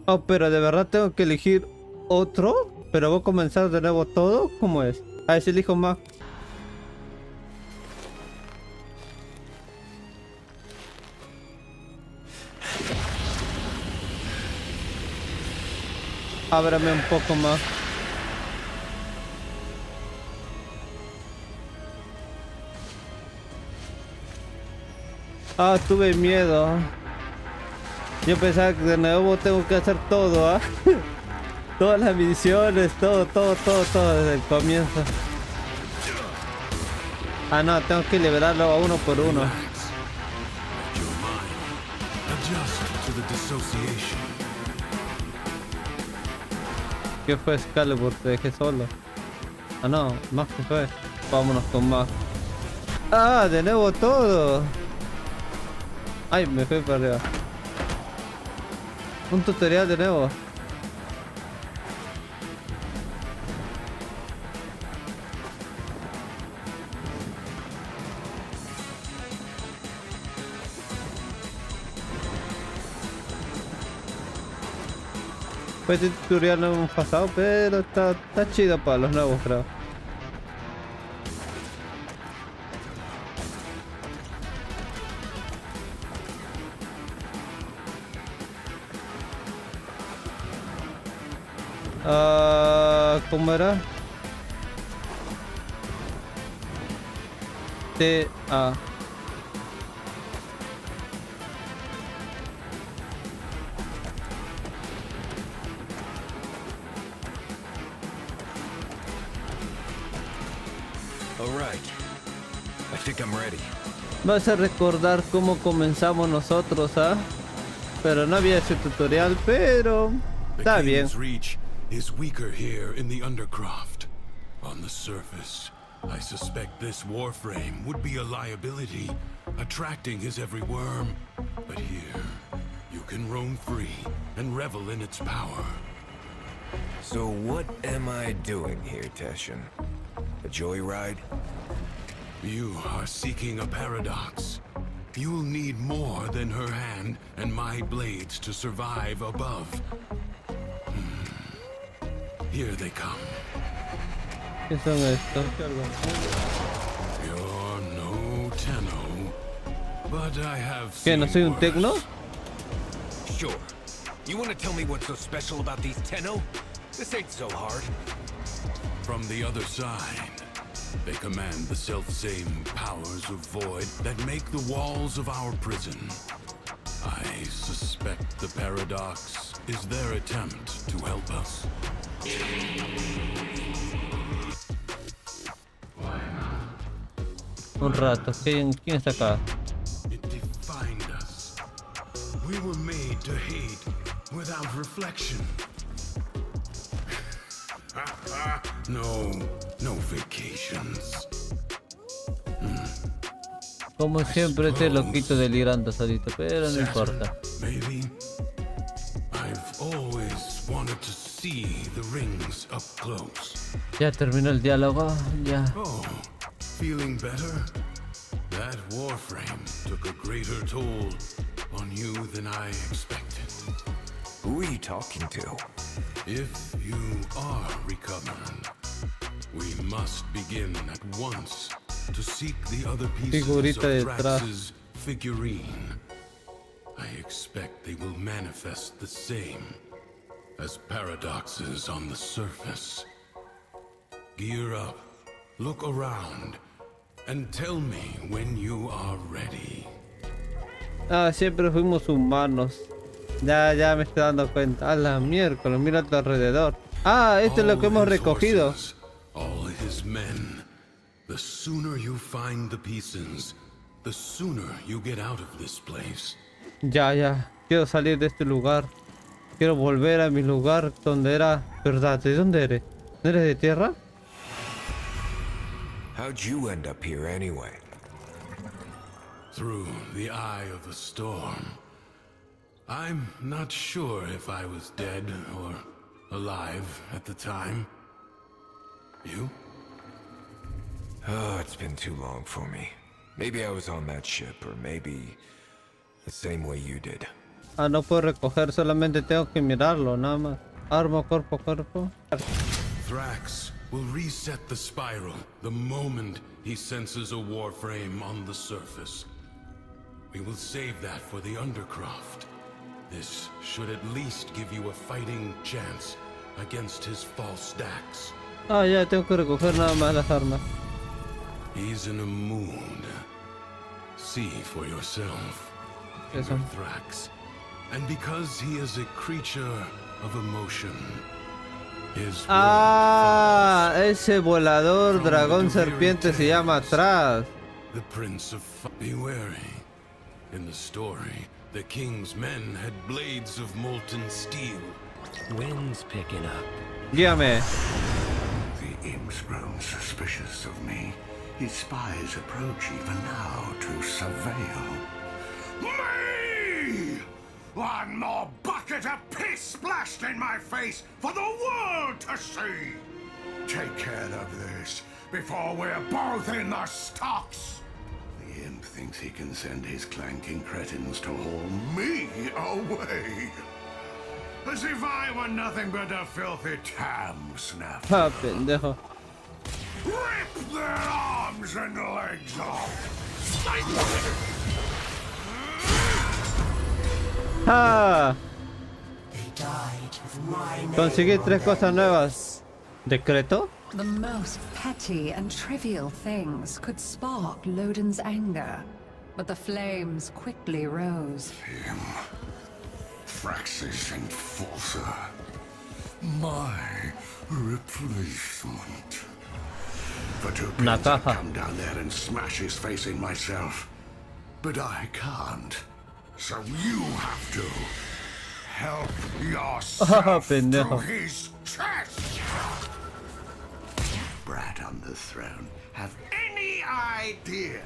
Oh, pero de verdad tengo que elegir otro. Pero voy a comenzar de nuevo todo. ¿Cómo es? A ver si elijo más. Ábrame un poco más. Ah, tuve miedo. Yo pensaba que de nuevo tengo que hacer todo, ¿ah? Todas las misiones, todo desde el comienzo. Ah, no, tengo que liberarlo a uno por uno. ¿Qué fue, Excalibur? Te dejé solo. Ah, no, más que fue. Vámonos con más. Ah, de nuevo todo. Ay, me fui para arriba. Un tutorial de nuevo. Pues este tutorial no hemos pasado, pero está chido para los nuevos, creo. ¿Cómo era? T-A. Vas a recordar cómo comenzamos nosotros, ¿ah? Pero no había ese tutorial, pero está bien. Is weaker here in the undercroft. On the surface, I suspect this Warframe would be a liability, attracting his every worm. But here, you can roam free and revel in its power. So what am I doing here, Teshin? A joyride? You are seeking a paradox. You'll need more than her hand and my blades to survive above. Here they come. ¿Qué son estos? You're no Tenno, but I have ¿Qué? ¿No soy un tecno? Sure. You want to tell me what's so special about these Tenno? This ain't so hard. From the other side, they command the self-same powers of void that make the walls of our prison. I suspect the paradox is their attempt to help us. Un rato. ¿Quién está acá? It defined us. We were made to hate without reflection. No vacations. Como siempre te lo quito delirando solito, pero no importa. Maybe. I've always wanted to see the rings up close. Ya terminó el diálogo, ya. Oh, feeling better? That Warframe took a greater toll on you than I expected. Who are you talking to? If you are recovered, we must begin at once to seek the other pieces Figurita of detrás. Thrax's figurine. I expect they will manifest the same as paradoxes on the surface. Gear up, look around, and tell me when you are ready. Ah, siempre fuimos humanos. Ya me estoy dando cuenta. A la miércoles, mira a tu alrededor. Ah, esto es lo que hemos recogido. All his men. The sooner you find the pieces, the sooner you get out of this place. Ya. Quiero salir de este lugar. Quiero volver a mi lugar donde era. ¿Verdad? ¿De dónde eres? ¿No eres de tierra? How'd you end up here anyway? Through the eye of a storm. I'm not sure if I was dead or alive at the time. You? Oh, it's been too long for me. Maybe I was on that ship, or maybe the same way you did. Ah, no puedo recoger, solamente tengo que mirarlo, nada más. Arma cuerpo a cuerpo. Thrax will reset the spiral the moment he senses a Warframe on the surface. We will save that for the Undercroft. This should at least give you a fighting chance against his false stacks. Ah, ya tengo que recoger nada más las armas. He's in a mood. See for yourself. Eso. Thrax. And because he is a creature of emotion, his Ah, ese volador dragón serpiente se llama Través. the Prince of Be wary. In the story, the king's men had blades of molten steel. Wind's picking up. Guíame. The imp's grown suspicious of me. His spies approach even now to surveil. Me! One more bucket of piss splashed in my face for the world to see! Take care of this before we're both in the stocks! The imp thinks he can send his clanking cretins to haul me away. As if I were nothing but a filthy tam snapper. Ah, pendejo. Rip their arms and legs off! Ah. Conseguí 3 cosas nuevas. ¿Decreto? The most petty and trivial things could spark Loden's anger, but the flames quickly rose. Him. Thrax's enforcer. My replacement. For two Una pins I'd caja. come down there and smash his face in myself. But I can't. So you have to. Help yourself to pendejo. his chest! Brat on the throne, have any idea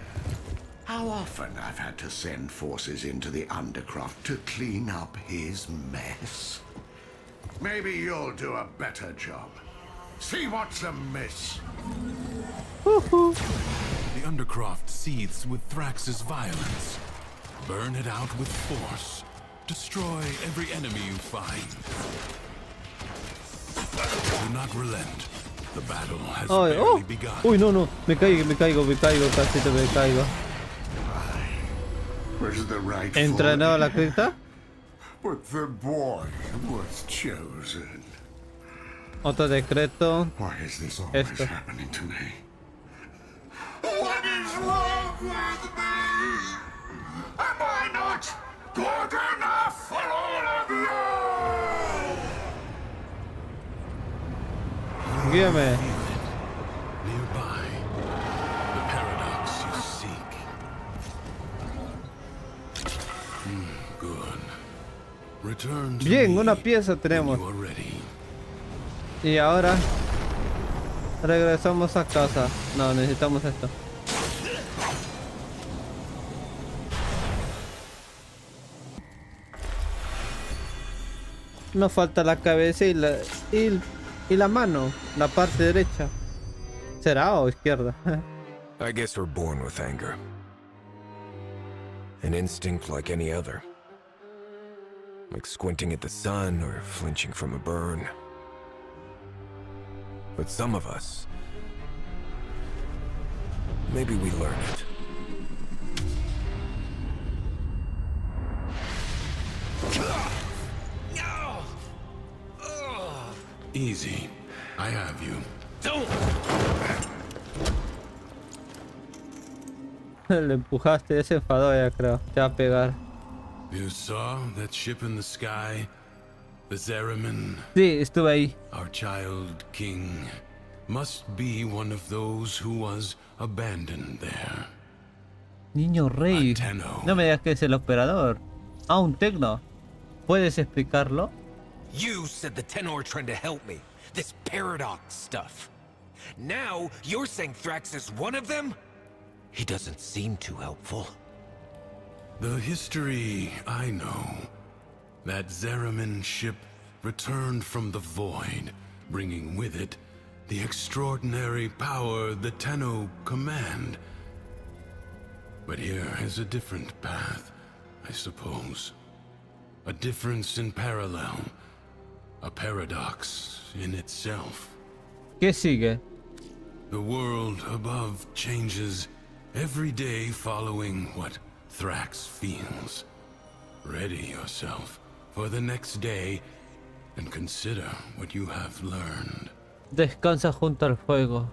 how often I've had to send forces into the Undercroft to clean up his mess? Maybe you'll do a better job. See what's amiss. The Undercroft seethes with Thrax's violence. Burn it out with force. Destroy every enemy you find. Do not relent. The battle has Ay, barely oh. begun. Uy, no. Me caigo, casi te me caigo. Was the right ¿Entrenado a la cripta? But the boy was chosen. Otro decreto. Why is this always Esto. happening to me? What is wrong with me? Am I not good enough for all of you? Guíame. Nearby, the paradox you seek. Good. Return to Bien, me una pieza when tenemos. you are ready. Y ahora regresamos a casa. No, necesitamos esto. Nos falta la cabeza y la mano, la parte derecha. ¿Será o izquierda? I guess we're born with anger. An instinct like any other. Like squinting at the sun or flinching from a burn. But some of us, maybe we learn it. Easy. I have you. Le empujaste, ese enfadó ya creo. Te va a pegar. You saw that ship in the sky? The Zeramin, Sí, estuve ahí. our child king, must be one of those who was abandoned there. Niño rey. A Tenno. No me digas que es el operador. Ah, un tecno. ¿Puedes explicarlo? You said the Tenor trying to help me. This paradox stuff. Now, you're saying Thrax is one of them? He doesn't seem too helpful. The history I know. That Zeramin ship returned from the void, bringing with it the extraordinary power the Tenno command. But here is a different path, I suppose. A difference in parallel. A paradox in itself. ¿Qué sigue? The world above changes every day following what Thrax feels. Ready yourself for the next day and consider what you have learned. Descansa junto al fuego.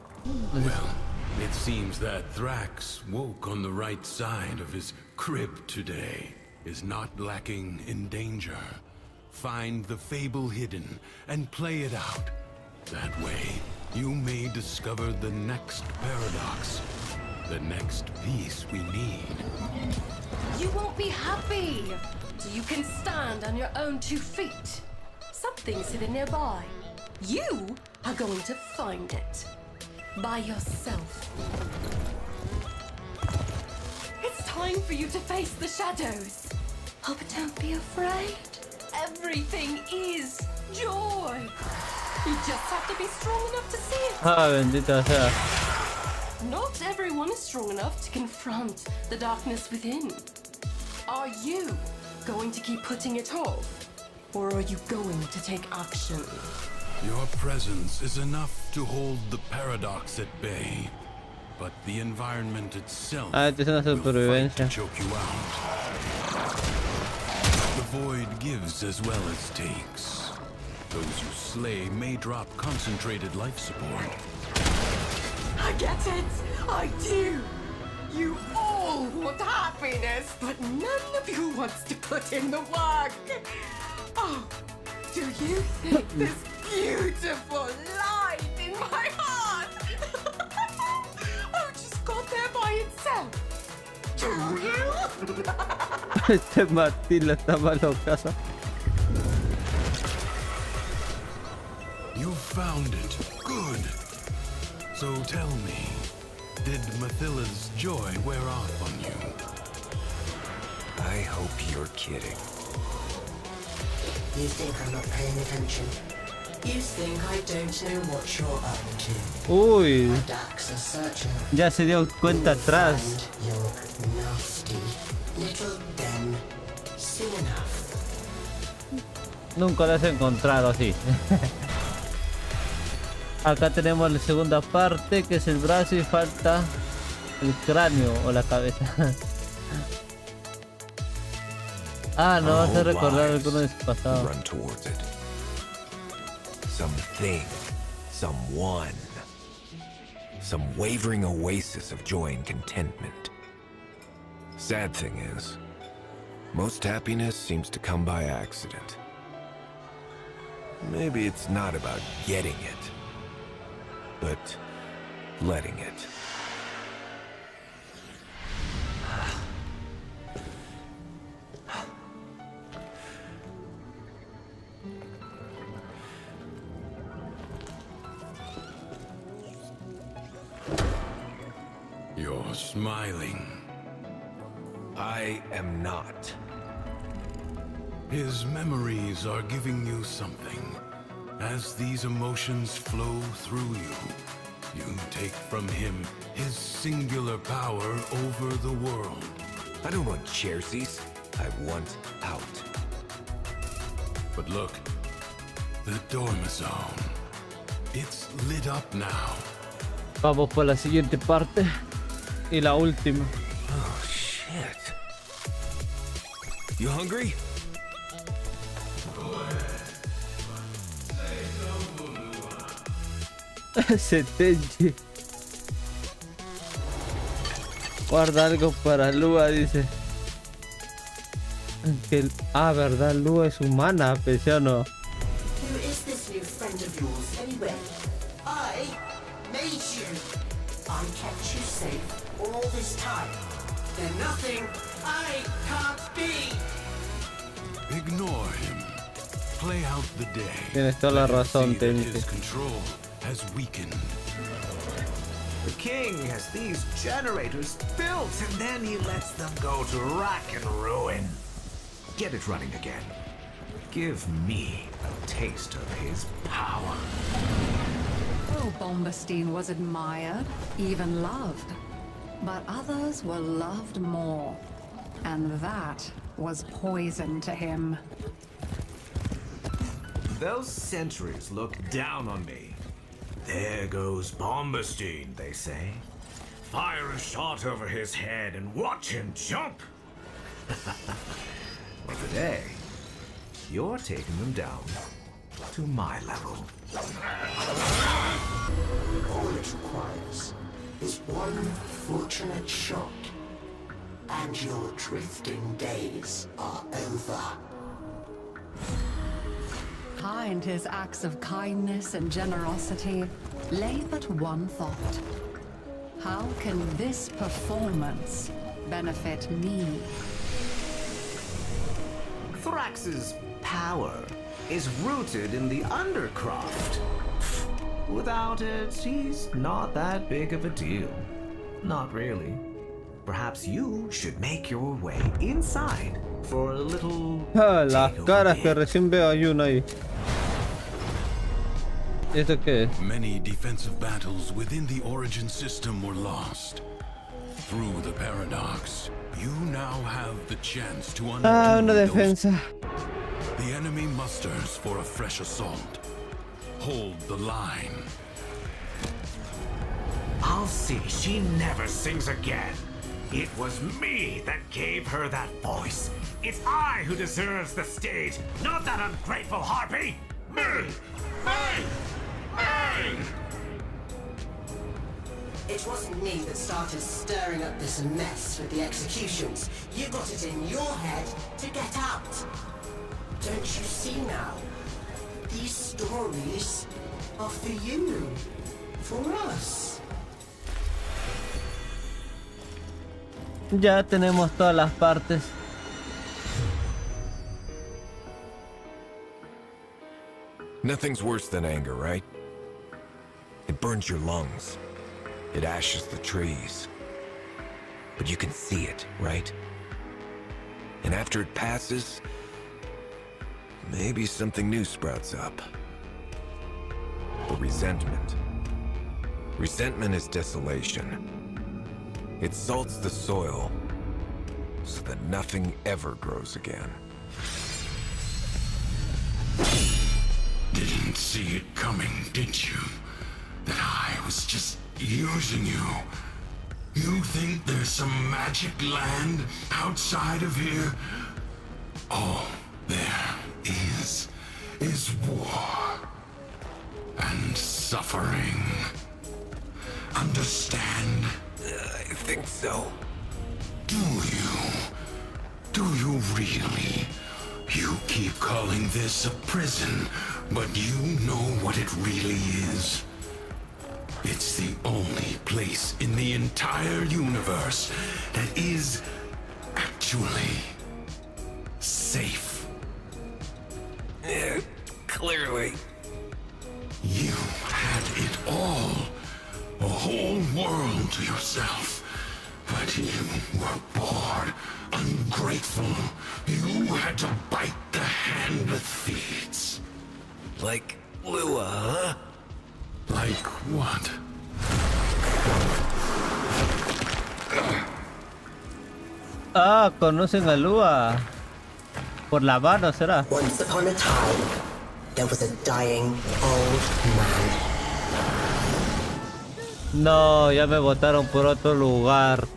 Well, it seems that Thrax woke on the right side of his crib today, is not lacking in danger. Find the fable hidden and play it out. That way, you may discover the next paradox, the next piece we need. You won't be happy till you can stand on your own 2 feet. Something's hidden nearby. You are going to find it. By yourself. It's time for you to face the shadows. Oh, but don't be afraid. Everything is joy. You just have to be strong enough to see it. Ah, bendita sea. Not everyone is strong enough to confront the darkness within. Are you going to keep putting it off? Or are you going to take action? Your presence is enough to hold the paradox at bay, but the environment itself Esta es una will fight to supervivencia. choke you out. The void gives as well as takes. Those you slay may drop concentrated life support. I get it! I do! You all want happiness, but none of you wants to put in the work! Oh, do you think this beautiful light in my heart just got there by itself? Do you? Este Martín la está malo casa. You found it. Good. So tell me, did Mathilla's joy wear off on you? I hope you're kidding. You think I'm not paying attention? You think I don't know what you're up to? Uy, Dax a searcher. ya se dio cuenta atrás. Find your nasty little den soon enough. Nunca lo has encontrado así. Acá tenemos la segunda parte, que es el brazo, y falta el cráneo o la cabeza. Ah, no vas a recordar alguno de su pasado. Run towards it. Something, someone, some wavering oasis of joy and contentment. Sad thing is, most happiness seems to come by accident. Maybe it's not about getting it, but letting it. You're smiling. I am not. His memories are giving you something. As these emotions flow through you, you take from him his singular power over the world. I don't want jerseys. I want out. But look, the dorm zone. It's lit up now. Vamos por la siguiente parte y la última. Oh, shit. You hungry? Setenchi. Guarda algo para Lua, dice. Ah, verdad, Lua es humana, pensé o no. Who is this new friend of yours, anyway? I made you. I kept you safe all this time. There's nothing I can't be. Ignore him. Play out the day. Tienes toda la Let him razón, see that Tenchi. his control has weakened. The king has these generators built, and then he lets them go to rack and ruin. Get it running again. Give me a taste of his power. Oh, Bombastine was admired, even loved. But others were loved more. And that was poison to him. Those sentries look down on me. There goes Bombastine, they say. Fire a shot over his head and watch him jump. But today, you're taking them down to my level. All it requires is one fortunate shot, and your drifting days are over. Behind his acts of kindness and generosity lay but one thought. How can this performance benefit me? Thrax's power is rooted in the Undercroft. Without it, he's not that big of a deal. Not really. Perhaps you should make your way inside for a little... Las caras que recién veo, hay una ahí. ¿Esto qué es? Many defensive battles within the Origin system were lost. Through the paradox, you now have the chance to undo Una those. defensa. The enemy musters for a fresh assault. Hold the line. I'll see she never sings again. It was me that gave her that voice. It's I who deserves the stage, not that ungrateful harpy. Me! Me! Me! It wasn't me that started stirring up this mess with the executions. You got it in your head to get out. Don't you see now? These stories are for you, for us. Ya tenemos todas las partes. Nothing's worse than anger, right? It burns your lungs. It ashes the trees. But you can see it, right? And after it passes, maybe something new sprouts up. But resentment. Resentment is desolation. It salts the soil so that nothing ever grows again. Didn't see it coming, did you? That I was just using you. You think there's some magic land outside of here? All there is war and suffering. Understand? I think so. Do you? Do you really? You keep calling this a prison, but you know what it really is. It's the only place in the entire universe that is actually safe. Clearly. You had it all. A whole world to yourself. But you were bored, ungrateful. You had to bite the hand that feeds. Like Lua, huh? Like what? Ah, conocen a Lua. Por la mano será. Once upon a time, there was a dying old man. No, ya me botaron por otro lugar.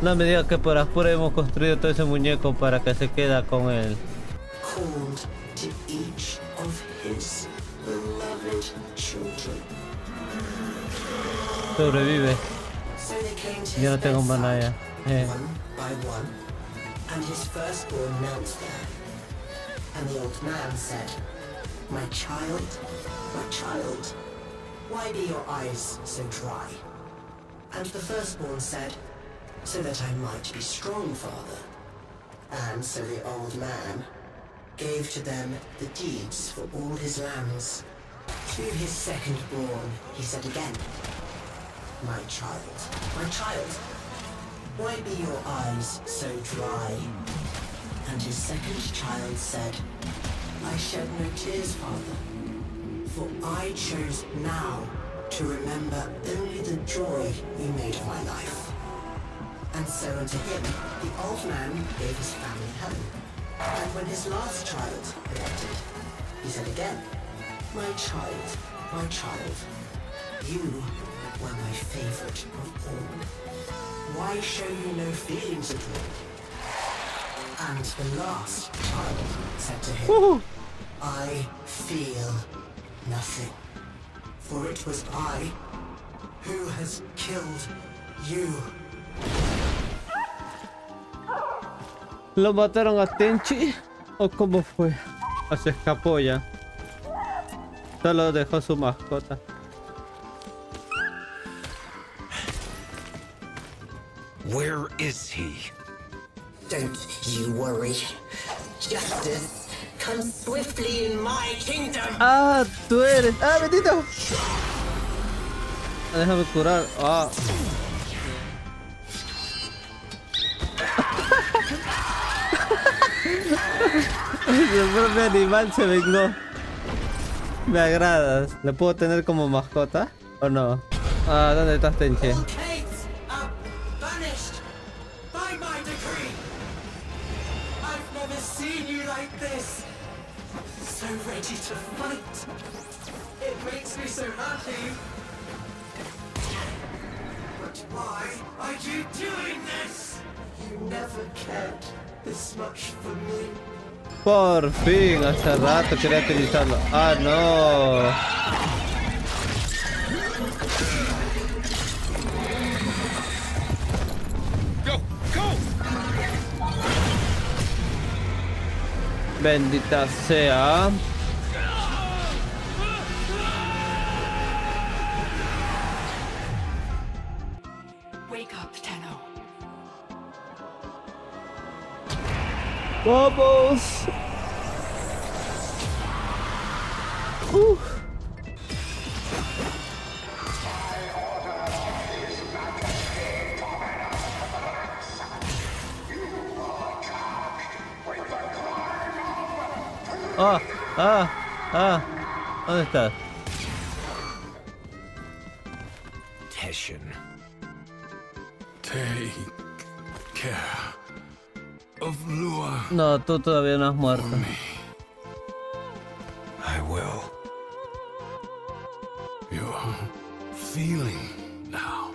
No me digas que por afuera hemos construido todo ese muñeco para que se quede con él. Called to each of his beloved children. Sobrevive. So they came to Yo no his tengo bedside, mana ya. one by one, and his firstborn knelt there. And the old man said, my child, why be your eyes so dry? And the firstborn said, so that I might be strong, father. And so the old man gave to them the deeds for all his lands. To his second-born, he said again, my child, why be your eyes so dry? And his second child said, I shed no tears, father, for I chose now to remember only the joy you made of my life. And so unto him, the old man gave his family home. And when his last child had entered, he said again, my child, you were my favorite of all. Why show you no feelings at all? And the last child said to him, I feel nothing, for it was I who has killed you. ¿Lo mataron a Tenchi? ¿O cómo fue? ¿O se escapó ya? Solo dejó su mascota. Where is he? Don't you worry. Justice comes swiftly in my kingdom. Ah, tú eres. Ah, bendito. Déjame curar. Ah. El propio animal se vengó. Me agradas. ¿Le puedo tener como mascota? ¿O no? Ah, ¿dónde estás, Tenchi? So ready to fight. It makes me so happy. But why are you doing this? You never cared this much for me. Por fin, hace rato quería utilizarlo. Ah, no. Bendita sea. Wake up, Tenno. Vamos. ¿Dónde estás? Teshin. Take care of Lua. No, tú todavía no has muerto. I will. You're feeling now.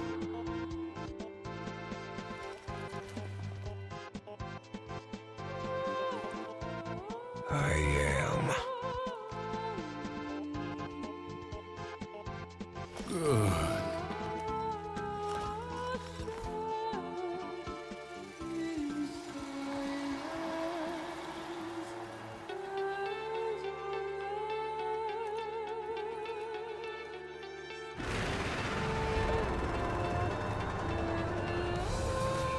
I am. Good.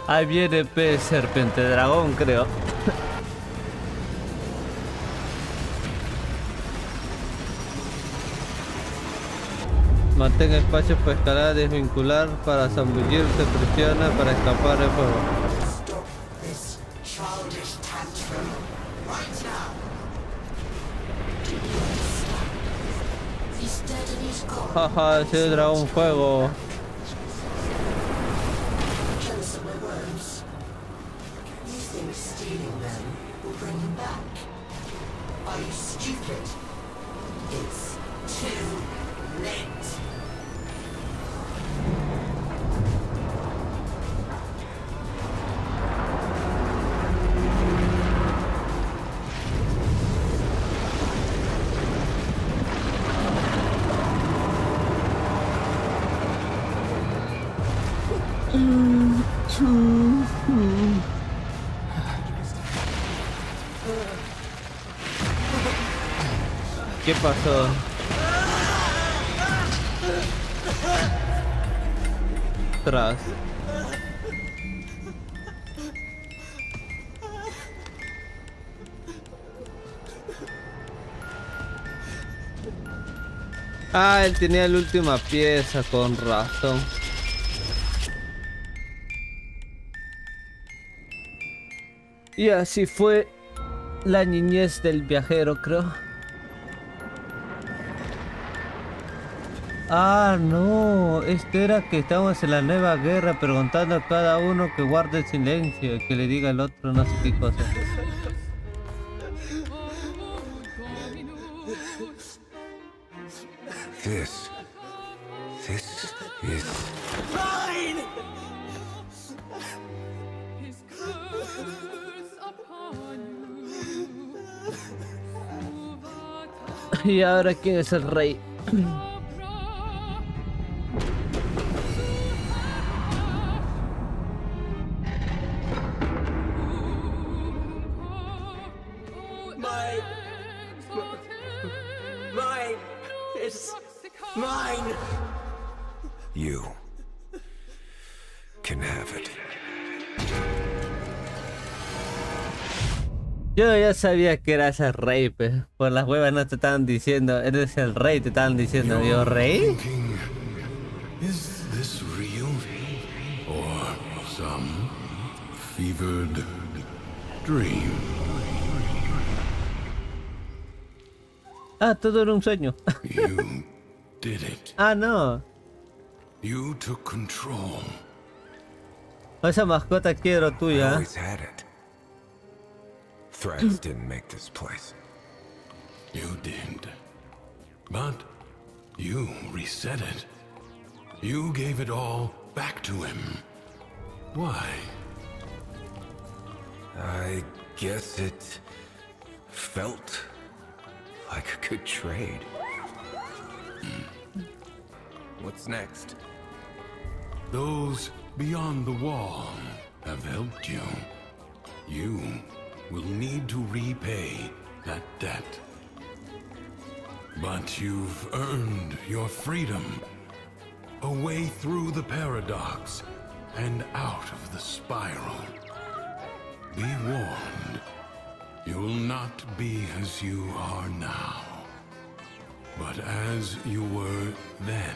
Ahí viene P Serpiente Dragón, creo. Mantenga espacio para escalar, desvincular, para zambullirse, presiona, para escapar de fuego. Stop this childish tantrum right now. He's dead and he's gone. Jaja, ese dragón fuego. Jealous of my words. You think stealing them will bring him back? Are you stupid? It's too late. ¿Qué pasó? Tras. Ah, él tenía la última pieza, con razón. Y así fue la niñez del viajero, creo. Ah, no. Esto era que estamos en la nueva guerra preguntando a cada uno que guarde silencio y que le diga al otro no sé qué cosa. This is Mine! ¿Y ahora quién es el rey? Mine! It's mine! you. Can have it. Yo ya sabía que eras el rey, pues. Por las huevas no te estaban diciendo, eres el rey, te estaban diciendo, ¿yo rey? Thinking, is this real? Or some fevered dream? Ah, todo era un sueño. You did it. Ah, no. You took control. Esa mascota quiero I tuya. always had it. Threats didn't make this place. You did. But you reset it. You gave it all back to him. Why? I guess it felt like a good trade. What's next? Those beyond the wall have helped you. You will need to repay that debt. But you've earned your freedom. A way through the paradox and out of the spiral. Be warned. You'll not be as you are now, but as you were then.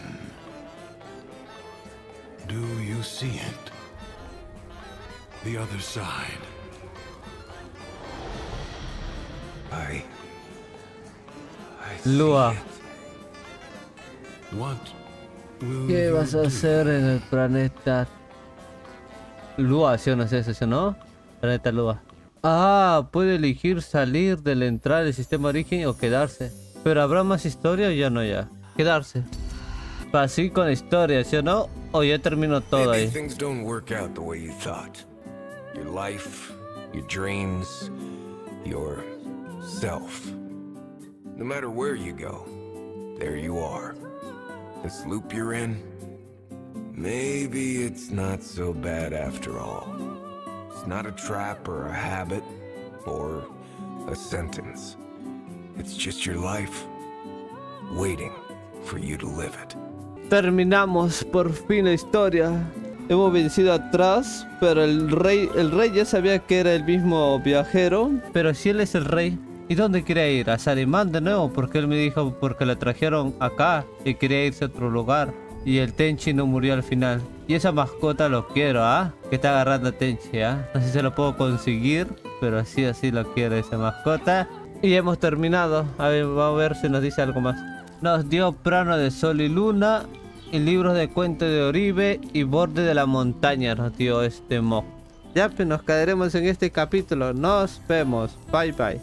Do you see it? The other side. I Lua. see it. What will ¿Qué you vas a do? hacer en el planeta Lua? ¿Sí o no es eso, sí o no? Planeta Lua. Ah, puede elegir salir de la entrada del sistema origen o quedarse. Pero ¿habrá más historia o ya no ya? Quedarse. Así con historia, ¿sí o no? O ya termino todo Maybe ahí. things don't work out the way you thought. Your life, your dreams, your self. No matter where you go, there you are. This loop you're in, maybe it's not so bad after all. It's not a trap or a habit or a sentence. It's just your life, waiting for you to live it. Terminamos por fin la historia. Hemos vencido atrás, pero el rey ya sabía que era el mismo viajero. Pero si él es el rey, ¿y dónde quería ir? ¿A Sarimán de nuevo? Porque él me dijo porque le trajeron acá y quería irse a otro lugar. Y el Tenchi no murió al final. Y esa mascota lo quiero, ¿ah? Que está agarrando a Tenchi, ¿ah? No sé si se lo puedo conseguir, pero así lo quiero esa mascota. Y hemos terminado. A ver, vamos a ver si nos dice algo más. Nos dio plano de sol y luna, y libros de cuentos de Oribe y borde de la montaña nos dio este mock. Ya pues nos quedaremos en este capítulo. Nos vemos. Bye bye.